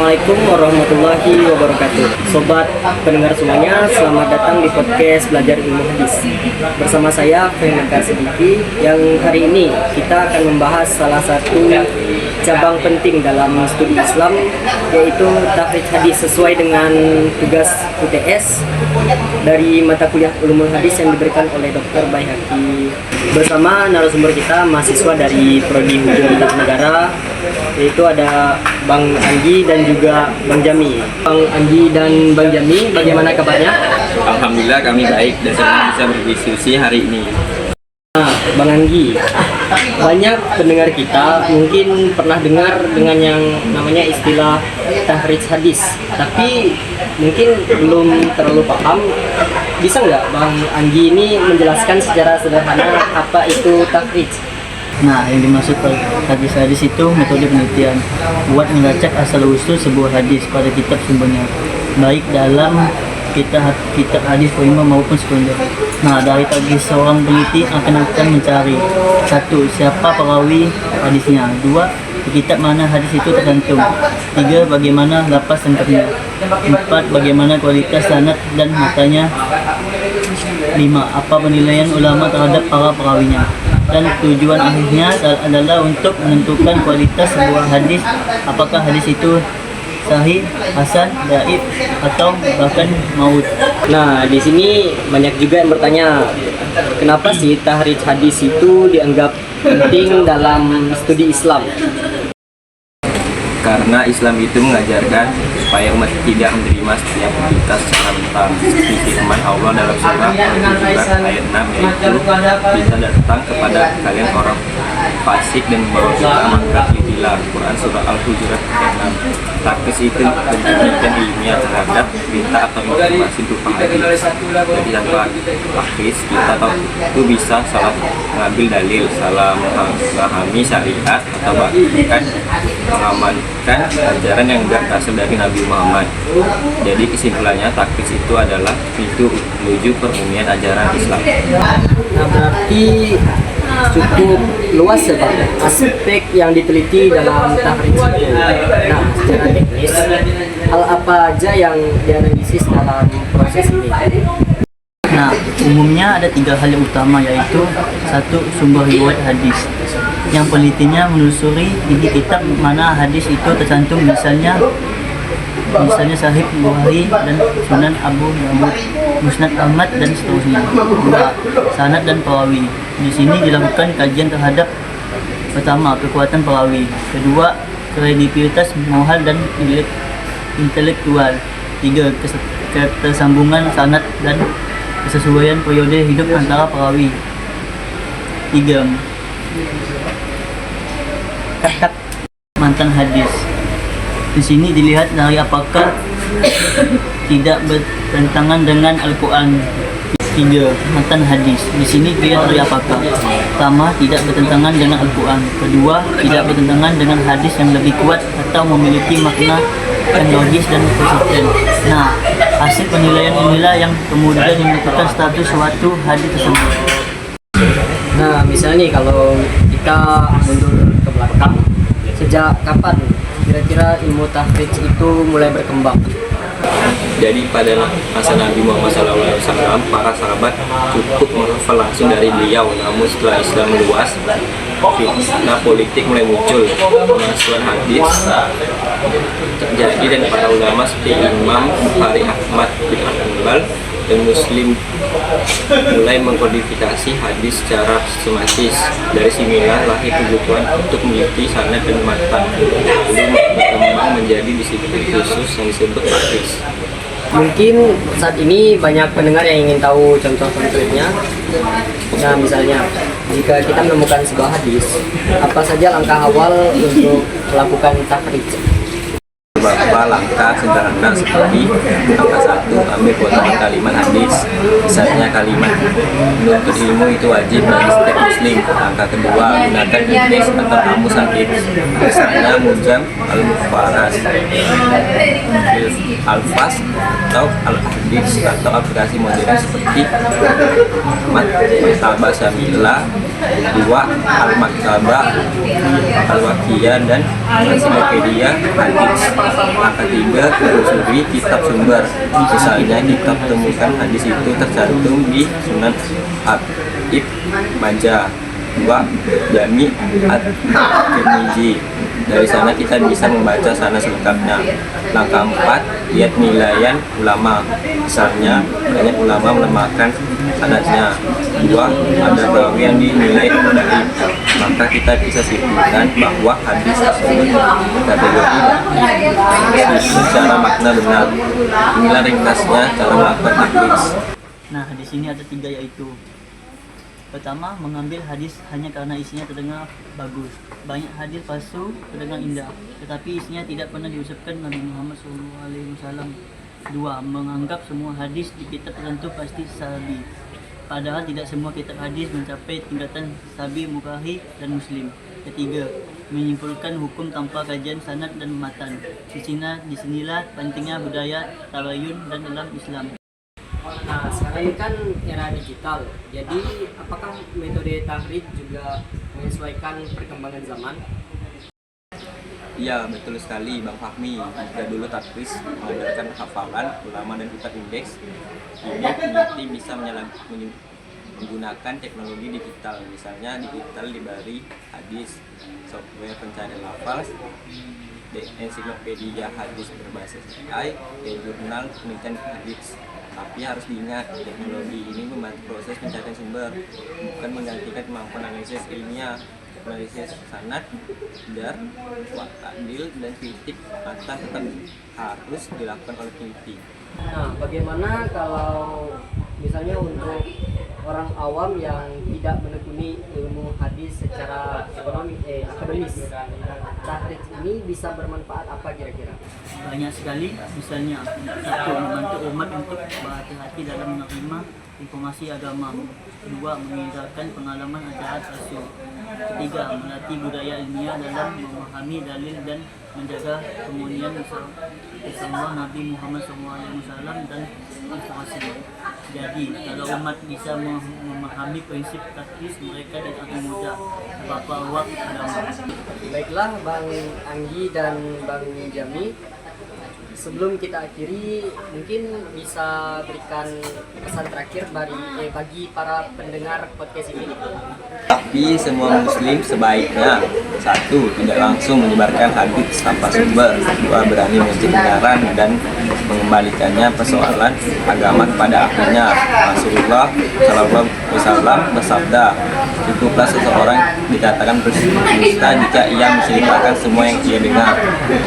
Assalamualaikum warahmatullahi wabarakatuh. Sobat pendengar semuanya, selamat datang di podcast Belajar Ilmu Hadis. Bersama saya Fahmi Siddiqi, yang hari ini kita akan membahas salah satu cabang penting dalam studi Islam, yaitu takhrij hadis sesuai dengan tugas UTS dari mata kuliah Ulumul Hadis yang diberikan oleh Dr. Baihaqi. Bersama narasumber kita mahasiswa dari Prodi Hukum Tata Negara, yaitu ada Bang Anggi dan juga Bang Jami. Bang Anggi dan Bang Jami, bagaimana kabarnya? Alhamdulillah kami baik dan senang bisa berdiskusi hari ini. Nah, Bang Anggi, banyak pendengar kita mungkin pernah dengar dengan yang namanya istilah takhrij hadis, tapi mungkin belum terlalu paham. Bisa nggak Bang Anggi ini menjelaskan secara sederhana apa itu takhrij? Nah, yang dimaksud hadis itu metode penelitian buat melacak asal-usul sebuah hadis pada kitab sumbernya, baik dalam kitab hadis prima maupun sekunder. Nah, dari target seorang peneliti akan mencari: 1. Siapa perawi hadisnya. 2. Di kitab mana hadis itu tercantum. 3. Bagaimana lafaz lengkapnya. 4. Bagaimana kualitas sanad dan matanya. 5. Apa penilaian ulama terhadap para perawinya. Dan tujuan akhirnya adalah untuk menentukan kualitas sebuah hadis, apakah hadis itu sahih, hasan, dhaif, atau bahkan maud. Nah, di sini banyak juga yang bertanya, kenapa sih takhrij hadis itu dianggap penting dalam studi Islam? Karena Islam itu mengajarkan supaya umat tidak menerima setiap berita secara mentah, seperti firman Allah dalam surah Al-Hujurat ayat 6, yaitu bisa datang kepada kalian orang fasik dan membawa kita, maka telitilah. Quran surah Al-Hujurat ayat 6. Takhrij itu pendidikan ilmiah terhadap berita atau informasi berupa hadis. Jadi tanpa takhrij kita tahu itu bisa salah mengambil dalil, salah memahami syariat, atau bahkan mengamalkan ajaran yang tidak berasal dari Nabi Muhammad. Jadi kesimpulannya, takhrij itu adalah pintu menuju perumumian ajaran Islam. Nah, berarti cukup luas ya Pak aspek yang diteliti dalam takhrij itu. Nah, secara teknis, hal apa aja yang dianalisis dalam proses ini? Nah, umumnya ada 3 hal yang utama, yaitu 1. Sumber riwayat hadis. Yang penelitinya menelusuri di kitab mana hadis itu tercantum, misalnya Sahih Bukhari dan Sunan Abu Dawud, Musnad Ahmad dan seterusnya. 2. Sanad dan perawi. Di sini dilakukan kajian terhadap: pertama, kekuatan perawi; kedua, kredibilitas moral dan intelektual; 3. Ketersambungan sanad dan kesesuaian periode hidup antara perawi; 3. Mantan hadis. Di sini dilihat dari apakah tidak bertentangan dengan Al-Quran. 3. Mantan hadis. Di sini dilihat dari apakah: pertama, tidak bertentangan dengan Al-Quran; kedua, tidak bertentangan dengan hadis yang lebih kuat atau memiliki makna yang logis dan konsisten. Nah, hasil penilaian inilah yang kemudian menentukan status suatu hadis tersebut. Nah, misalnya nih, kalau kita mundur ke belakang, sejak kapan kira-kira ilmu takhrij itu mulai berkembang? Jadi pada masa Nabi Muhammad SAW, para sahabat cukup menghafal langsung dari beliau. Namun setelah Islam meluas, fitnah politik mulai muncul, pengasuhan hadis terjadi, dan para ulama seperti Imam Bukhari, Ahmad bin Hanbal, dan Muslim mulai mengkodifikasi hadis secara sistematis. Dari sinilah lahir kebutuhan untuk meneliti sanad dan matan, lalu berkembang menjadi disiplin khusus yang disebut hadis. Mungkin saat ini banyak pendengar yang ingin tahu contoh konkretnya. Nah, misalnya jika kita menemukan sebuah hadis, apa saja langkah awal untuk melakukan takhrij? Beberapa langkah sederhana seperti: langkah 1, ambil potongan kalimat hadis, misalnya kalimat menuntut ilmu itu wajib bagi setiap muslim. Langkah kedua, gunakan Inggris atau kamus hadis, misalnya Mujam, Al-Mufaras, Al-Fas, atau Al-Hadis, atau aplikasi modern seperti Mat, Tabah Syamila, Dua, Al-Maktabah, Al-Waqiyah, dan Ensiklopedia Hadis. Yang ketiga, telusuri kitab sumber. Misalnya kita temukan hadis itu tercantum di Sunan Ibn Majah. Dua, Jami At-Tirmizi. Dari sana kita bisa membaca sana selengkapnya. Langkah 4, lihat nilaian ulama. Misalnya banyak ulama melemahkan sanadnya. Dua, ada rawi yang dinilai dhaif. Maka kita bisa simpulkan bahwa hadis tersebut kategori secara makna benar. Inilah ringkasnya cara melakukan taklid. Nah, di sini ada 3, yaitu pertama, mengambil hadis hanya karena isinya terdengar bagus. Banyak hadis palsu terdengar indah, tetapi isinya tidak pernah diucapkan Nabi Muhammad SAW. Dua, menganggap semua hadis di kitab tertentu pasti sahihi, padahal tidak semua kitab hadis mencapai tingkatan sahih Bukhari dan Muslim. Ketiga, menyimpulkan hukum tanpa kajian sanad dan matan. Disinilah pentingnya budaya tabayun dan dalam Islam. Nah, sekarang ini kan era digital. Jadi, apakah metode tahrid juga menyesuaikan perkembangan zaman? Iya, betul sekali Bang Fahmi. Jika dulu takris mengandalkan hafalan, ulama, dan kitab indeks, kini peneliti bisa menggunakan teknologi digital. Misalnya digital diberi hadis, software pencarian lafaz, ensiklopedia hadis berbasis AI, dan jurnal penelitian hadis. Tapi harus diingat, teknologi ini membantu proses pencarian sumber, bukan menggantikan kemampuan analisis ilmiah. Analisis sanad, dar, ta'dil, dan kritik mata tetap harus dilakukan oleh peneliti. Nah, bagaimana kalau misalnya untuk orang awam yang tidak menekuni ilmu hadis secara akademis, tahrid ini bisa bermanfaat apa kira-kira? Banyak sekali, misalnya satu, membantu umat untuk berhati-hati dalam menerima informasi agama. Dua, menghindarkan pengalaman ajaran palsu. Ketiga, melatih budaya ilmiah dalam memahami dalil dan menjaga kemuliaan bersama Nabi Muhammad SAW dan inspirasi. Jadi, kalau umat bisa memahami prinsip taklis, mereka tidak akan mudah terbawa agama. Baiklah Bang Anggi dan Bang Jami, sebelum kita akhiri, mungkin bisa berikan pesan terakhir bagi para pendengar podcast ini. Tapi semua muslim sebaiknya: satu, tidak langsung menyebarkan hadis tanpa sumber. Dua, berani mengecek kebenaran dan mengembalikannya persoalan agama kepada ahlinya. Rasulullah SAW bersabda, cukuplah seseorang dikatakan berdusta jika ia menceritakan semua yang ia dengar,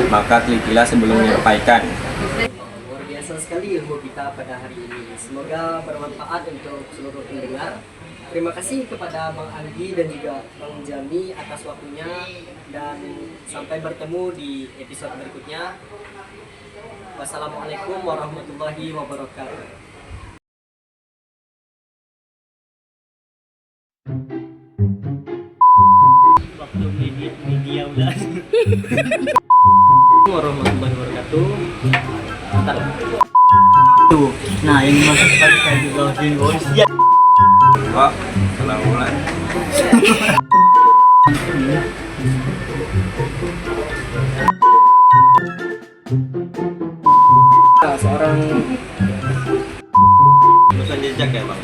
maka telitilah sebelum menyampaikan. Luar biasa sekali ilmu kita pada hari ini. Semoga bermanfaat untuk seluruh pendengar. Terima kasih kepada Bang Anggi dan juga Bang Jami atas waktunya, dan sampai bertemu di episode berikutnya. Wassalamualaikum warahmatullahi wabarakatuh. Waktu media udah. Warahmatullahi wabarakatuh. Tuh, nah yang dimaksud tadi saya juga voice ya. Wah, ulang-ulang. Seorang Pesan jejak ya Bang?